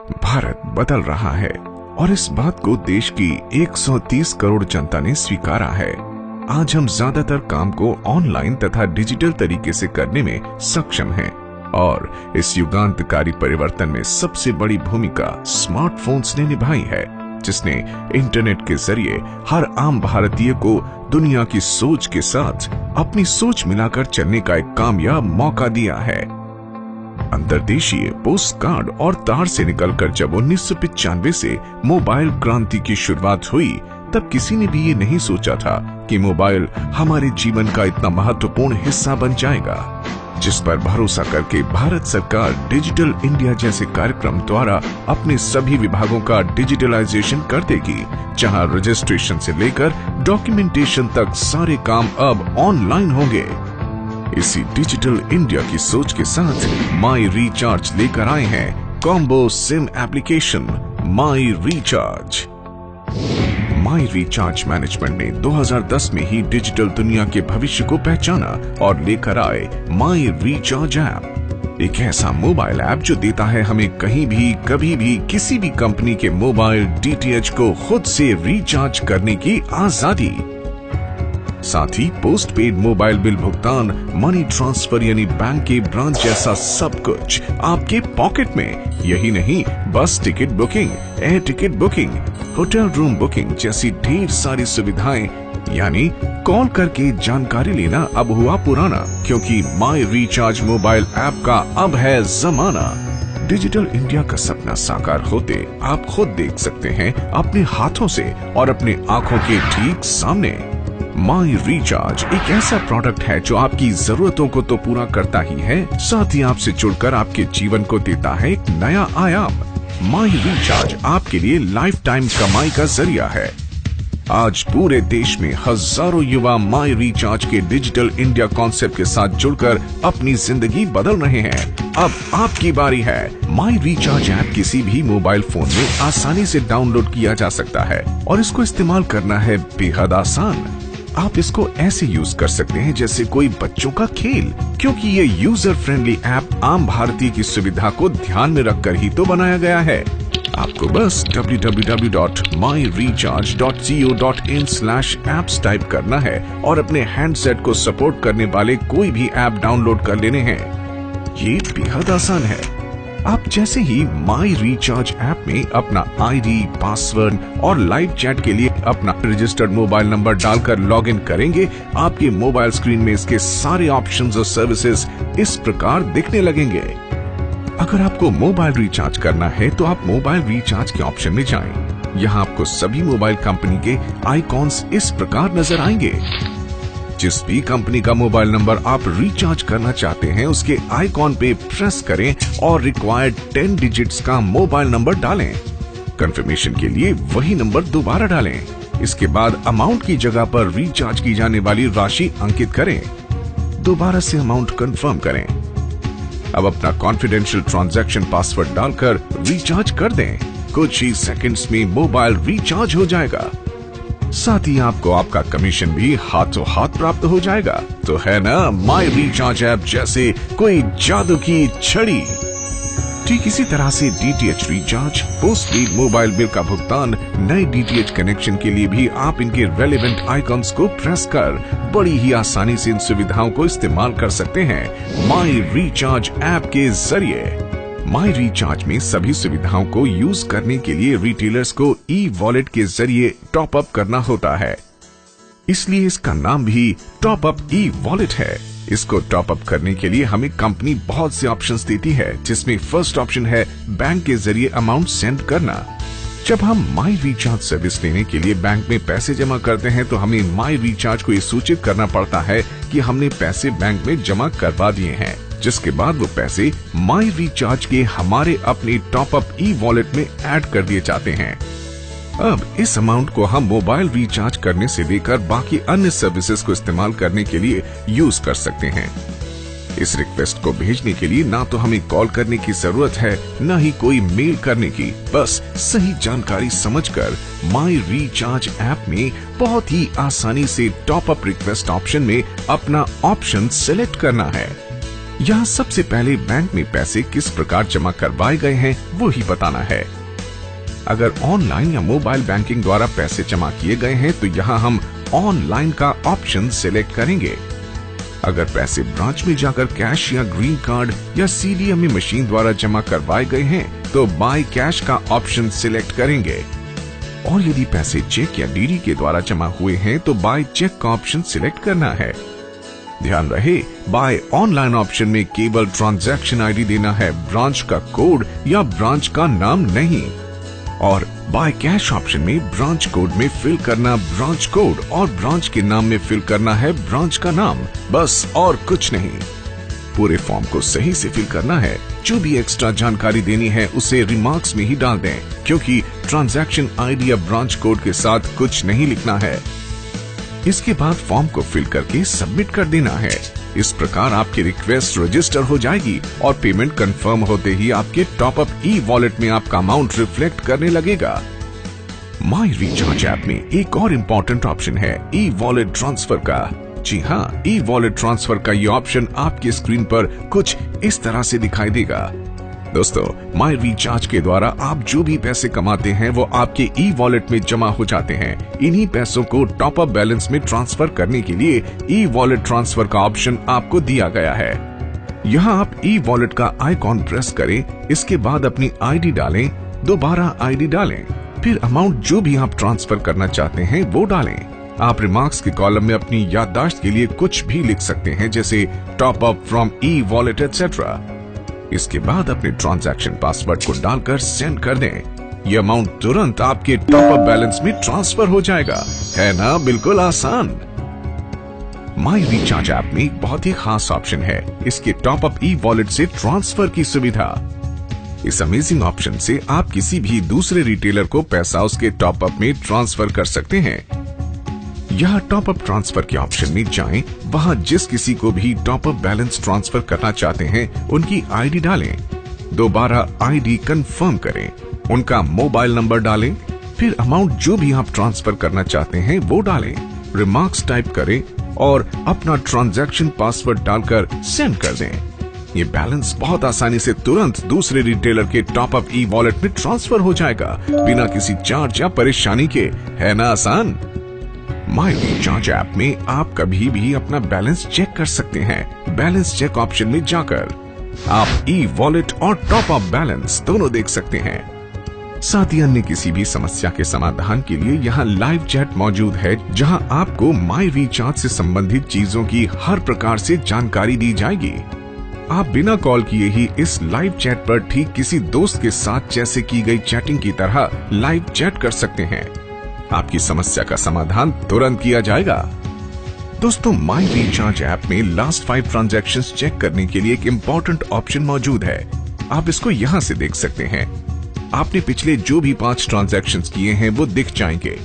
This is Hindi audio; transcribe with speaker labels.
Speaker 1: भारत बदल रहा है और इस बात को देश की 130 करोड़ जनता ने स्वीकारा है। आज हम ज्यादातर काम को ऑनलाइन तथा डिजिटल तरीके से करने में सक्षम हैं और इस युगांतकारी परिवर्तन में सबसे बड़ी भूमिका स्मार्टफोन्स ने निभाई है, जिसने इंटरनेट के जरिए हर आम भारतीय को दुनिया की सोच के साथ अपनी सोच मिलाकर चलने का एक कामयाब मौका दिया है। अंतर्देशीय पोस्ट कार्ड और तार से निकलकर जब 1995 से मोबाइल क्रांति की शुरुआत हुई, तब किसी ने भी ये नहीं सोचा था कि मोबाइल हमारे जीवन का इतना महत्वपूर्ण हिस्सा बन जाएगा, जिस पर भरोसा करके भारत सरकार डिजिटल इंडिया जैसे कार्यक्रम द्वारा अपने सभी विभागों का डिजिटलाइजेशन कर देगी, जहां रजिस्ट्रेशन से लेकर डॉक्यूमेंटेशन तक सारे काम अब ऑनलाइन होंगे। इसी डिजिटल इंडिया की सोच के साथ माई रिचार्ज लेकर आए हैं कॉम्बो सिम एप्लीकेशन माई रिचार्ज। माई रिचार्ज मैनेजमेंट ने 2010 में ही डिजिटल दुनिया के भविष्य को पहचाना और लेकर आए माई रिचार्ज ऐप, एक ऐसा मोबाइल ऐप जो देता है हमें कहीं भी कभी भी किसी भी कंपनी के मोबाइल डीटीएच को खुद से रिचार्ज करने की आजादी। साथ ही पोस्ट पेड मोबाइल बिल भुगतान, मनी ट्रांसफर यानी बैंक के ब्रांच जैसा सब कुछ आपके पॉकेट में। यही नहीं, बस ticket booking, air ticket booking, hotel room booking जैसी ढेर सारी सुविधाएं, यानी कॉल करके जानकारी लेना अब हुआ पुराना, क्योंकि माई रिचार्ज मोबाइल ऐप का अब है जमाना। डिजिटल इंडिया का सपना साकार होते आप खुद देख सकते हैं अपने हाथों से और अपने आंखों के ठीक सामने। माई रिचार्ज एक ऐसा प्रोडक्ट है जो आपकी जरूरतों को तो पूरा करता ही है, साथ ही आपसे जुड़कर आपके जीवन को देता है एक नया आयाम। माई रिचार्ज आपके लिए लाइफ टाइम कमाई का जरिया है। आज पूरे देश में हजारों युवा माई रिचार्ज के डिजिटल इंडिया कॉन्सेप्ट के साथ जुड़कर अपनी जिंदगी बदल रहे हैं। अब आपकी बारी है। माई रिचार्ज ऐप किसी भी मोबाइल फोन में आसानी से डाउनलोड किया जा सकता है और इसको इस्तेमाल करना है बेहद आसान। आप इसको ऐसे यूज कर सकते हैं जैसे कोई बच्चों का खेल, क्योंकि ये यूजर फ्रेंडली ऐप आम भारतीय की सुविधा को ध्यान में रखकर ही तो बनाया गया है। आपको बस www.myrecharge.co.in/apps टाइप करना है और अपने हैंडसेट को सपोर्ट करने वाले कोई भी ऐप डाउनलोड कर लेने हैं। ये बेहद आसान है। आप जैसे ही माई रिचार्ज ऐप में अपना आईडी, पासवर्ड और लाइव चैट के लिए अपना रजिस्टर्ड मोबाइल नंबर डालकर लॉगिन करेंगे, आपके मोबाइल स्क्रीन में इसके सारे ऑप्शंस और सर्विसेज इस प्रकार दिखने लगेंगे। अगर आपको मोबाइल रिचार्ज करना है तो आप मोबाइल रिचार्ज के ऑप्शन में जाएं। यहाँ आपको सभी मोबाइल कंपनी के आइकॉन्स इस प्रकार नजर आएंगे। जिस भी कंपनी का मोबाइल नंबर आप रिचार्ज करना चाहते हैं, उसके आइकॉन पे प्रेस करें और रिक्वायर्ड 10 डिजिट्स का मोबाइल नंबर डालें। कंफर्मेशन के लिए वही नंबर दोबारा डालें। इसके बाद अमाउंट की जगह पर रिचार्ज की जाने वाली राशि अंकित करें। दोबारा से अमाउंट कंफर्म करें। अब अपना कॉन्फिडेंशियल ट्रांजैक्शन पासवर्ड डालकर रिचार्ज कर दें। कुछ ही सेकंड्स में मोबाइल रिचार्ज हो जाएगा। साथ ही आपको आपका कमीशन भी हाथों हाथ प्राप्त हो जाएगा। तो है ना माई रिचार्ज ऐप जैसे कोई जादू की छड़ी। ठीक इसी तरह से DTH recharge, post paid mobile bill का भुगतान, नए डीटीएच कनेक्शन के लिए भी आप इनके रेलेवेंट आइकॉन्स को प्रेस कर बड़ी ही आसानी से इन सुविधाओं को इस्तेमाल कर सकते हैं माई रिचार्ज ऐप के जरिए। माई रिचार्ज में सभी सुविधाओं को यूज करने के लिए रिटेलर्स को ई वॉलेट के जरिए टॉप अप करना होता है, इसलिए इसका नाम भी टॉप अप ई वॉलेट है। इसको टॉप अप करने के लिए हमें कंपनी बहुत से ऑप्शंस देती है, जिसमें फर्स्ट ऑप्शन है बैंक के जरिए अमाउंट सेंड करना। जब हम माई रिचार्ज सर्विस लेने के लिए बैंक में पैसे जमा करते हैं तो हमें माई रिचार्ज को ये सूचित करना पड़ता है कि हमने पैसे बैंक में जमा करवा दिए हैं, जिसके बाद वो पैसे माई रिचार्ज के हमारे अपने टॉप अप ई वॉलेट में ऐड कर दिए जाते हैं। अब इस अमाउंट को हम मोबाइल रिचार्ज करने से लेकर बाकी अन्य सर्विसेज को इस्तेमाल करने के लिए यूज कर सकते हैं। इस रिक्वेस्ट को भेजने के लिए ना तो हमें कॉल करने की जरूरत है, न ही कोई मेल करने की। बस सही जानकारी समझकर माई रिचार्ज ऐप में बहुत ही आसानी से टॉप अप रिक्वेस्ट ऑप्शन में अपना ऑप्शन सिलेक्ट करना है। यहाँ सबसे पहले बैंक में पैसे किस प्रकार जमा करवाए गए हैं वो ही बताना है। अगर ऑनलाइन या मोबाइल बैंकिंग द्वारा पैसे जमा किए गए हैं तो यहाँ हम ऑनलाइन का ऑप्शन सिलेक्ट करेंगे। अगर पैसे ब्रांच में जाकर कैश या ग्रीन कार्ड या CDMA मशीन द्वारा जमा करवाए गए हैं तो बाय कैश का ऑप्शन सिलेक्ट करेंगे। और यदि पैसे चेक या DD के द्वारा जमा हुए हैं तो बाय चेक का ऑप्शन सिलेक्ट करना है। ध्यान रहे, बाय ऑनलाइन ऑप्शन में केवल ट्रांजैक्शन ID देना है, ब्रांच का कोड या ब्रांच का नाम नहीं। और बाय कैश ऑप्शन में ब्रांच कोड में फिल करना ब्रांच कोड और ब्रांच के नाम में फिल करना है ब्रांच का नाम, बस और कुछ नहीं। पूरे फॉर्म को सही से फिल करना है। जो भी एक्स्ट्रा जानकारी देनी है उसे रिमार्क्स में ही डाल दें, क्योंकि ट्रांजैक्शन ID या ब्रांच कोड के साथ कुछ नहीं लिखना है। इसके बाद फॉर्म को फिल करके सबमिट कर देना है। इस प्रकार आपकी रिक्वेस्ट रजिस्टर हो जाएगी और पेमेंट कंफर्म होते ही आपके टॉप अप ई-वॉलेट में आपका अमाउंट रिफ्लेक्ट करने लगेगा। माई रिचार्ज ऐप में एक और इम्पोर्टेंट ऑप्शन है ई-वॉलेट ट्रांसफर का। जी हाँ, ई-वॉलेट ट्रांसफर का ये ऑप्शन आपके स्क्रीन पर कुछ इस तरह से दिखाई देगा। दोस्तों, माई रिचार्ज के द्वारा आप जो भी पैसे कमाते हैं वो आपके ई-वॉलेट में जमा हो जाते हैं। इन्हीं पैसों को टॉप अप बैलेंस में ट्रांसफर करने के लिए ई-वॉलेट ट्रांसफर का ऑप्शन आपको दिया गया है। यहाँ आप ई-वॉलेट का आइकॉन प्रेस करें, इसके बाद अपनी ID डालें, दोबारा ID डालें, फिर अमाउंट जो भी आप ट्रांसफर करना चाहते हैं वो डालें। आप रिमार्क्स के कॉलम में अपनी याददाश्त के लिए कुछ भी लिख सकते हैं, जैसे top up from e-wallet etcetera. इसके बाद अपने ट्रांजैक्शन पासवर्ड को डालकर सेंड कर दें। ये अमाउंट तुरंत आपके टॉप अप बैलेंस में ट्रांसफर हो जाएगा। है ना, बिल्कुल आसान। माई रिचार्ज ऐप में एक बहुत ही खास ऑप्शन है, इसके टॉप अप ई-वॉलेट से ट्रांसफर की सुविधा। इस अमेजिंग ऑप्शन से आप किसी भी दूसरे रिटेलर को पैसा उसके टॉप अप में ट्रांसफर कर सकते हैं। यहाँ टॉप अप ट्रांसफर के ऑप्शन में जाएं, वहाँ जिस किसी को भी टॉप अप बैलेंस ट्रांसफर करना चाहते हैं उनकी ID डालें, दोबारा ID कंफर्म करें, उनका मोबाइल नंबर डालें, फिर अमाउंट जो भी आप ट्रांसफर करना चाहते हैं वो डालें, रिमार्क्स टाइप करें और अपना ट्रांजैक्शन पासवर्ड डालकर सेंड कर दें। ये बैलेंस बहुत आसानी से तुरंत दूसरे रिटेलर के टॉप अप ई-वॉलेट में ट्रांसफर हो जाएगा, बिना किसी चार्ज या परेशानी के। है ना आसान। माई रिचार्ज ऐप में आप कभी भी अपना बैलेंस चेक कर सकते हैं। बैलेंस चेक ऑप्शन में जाकर आप ई-वॉलेट और टॉप अप बैलेंस दोनों देख सकते हैं। साथ ही अन्य किसी भी समस्या के समाधान के लिए यहाँ लाइव चैट मौजूद है, जहां आपको माई रिचार्ज से संबंधित चीजों की हर प्रकार से जानकारी दी जाएगी। आप बिना कॉल किए ही इस लाइव चैट पर ठीक किसी दोस्त के साथ जैसे की गई चैटिंग की तरह लाइव चैट कर सकते हैं। आपकी समस्या का समाधान तुरंत किया जाएगा। दोस्तों, माई रिचार्ज ऐप में लास्ट 5 ट्रांजैक्शंस चेक करने के लिए एक इम्पोर्टेंट ऑप्शन मौजूद है। आप इसको यहाँ से देख सकते हैं। आपने पिछले जो भी 5 ट्रांजैक्शंस किए हैं वो दिख जाएंगे।